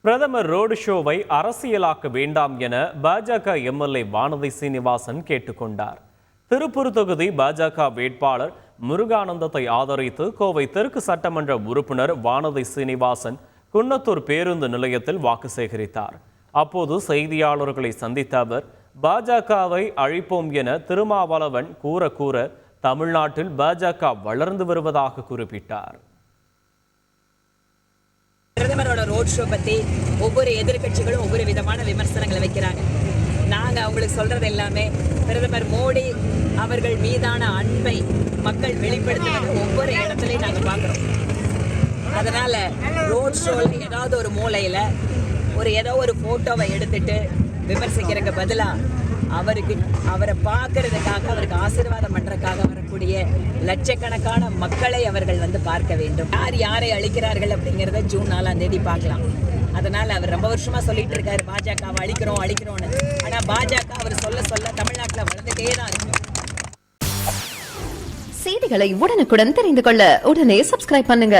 பிரதமர் ரோடு ஷோவை அரசியலாக்க வேண்டாம் என பாஜக எம்எல்ஏ வானதி சீனிவாசன் கேட்டுக்கொண்டார். திருப்பூர் தொகுதி பாஜக வேட்பாளர் முருகானந்தத்தை ஆதரித்து கோவை தெற்கு சட்டமன்ற உறுப்பினர் வானதி சீனிவாசன் குன்னத்தூர் பேருந்து நிலையத்தில் வாக்கு சேகரித்தார். அப்போது செய்தியாளர்களை சந்தித்த அவர் பாஜகவை அழிப்போம் என திருமாவளவன் கூற தமிழ்நாட்டில் பாஜக வளர்ந்து வருவதாக குறிப்பிட்டார். பிரதமரோட ரோட் ஷோ பற்றி ஒவ்வொரு எதிர்கட்சிகளும் ஒவ்வொரு விதமான விமர்சனங்களை வைக்கிறாங்க. நாங்கள் அவங்களுக்கு சொல்றது எல்லாமே பிரதமர் மோடி அவர்கள் மீதான அன்பை மக்கள் வெளிப்படுத்துவது ஒவ்வொரு இடத்துலையும் நாங்கள் பார்க்குறோம். அதனால ரோட் ஷோவில் ஏதாவது ஒரு மூலையில் ஏதோ ஒரு ஃபோட்டோவை எடுத்துட்டு விமர்சிக்கிறதுக்கு பதிலாக அவரை பார்க்கறதுக்காக அவருக்கு ஆசீர்வாதம் பண்றதுக்காக வரக்கூடிய லட்சக்கணக்கான மக்களை அவர்கள் வந்து பார்க்க வேண்டும். யார் யாரை அழிக்கிறார்கள் அப்படிங்கிறத ஜூன் 4ஆம் தேதி பார்க்கலாம். அதனால அவர் ரொம்ப வருஷமா சொல்லிட்டு இருக்காரு பாஜகவை அழிக்கிறோம்னு. ஆனா பாஜக அவர் சொல்ல தமிழ்நாட்டில் வளர்ந்துட்டே தான் இருக்கு. செய்திகளை உடனுக்குடன் தெரிந்து கொள்ள உடனே சப்ஸ்கிரைப் பண்ணுங்க.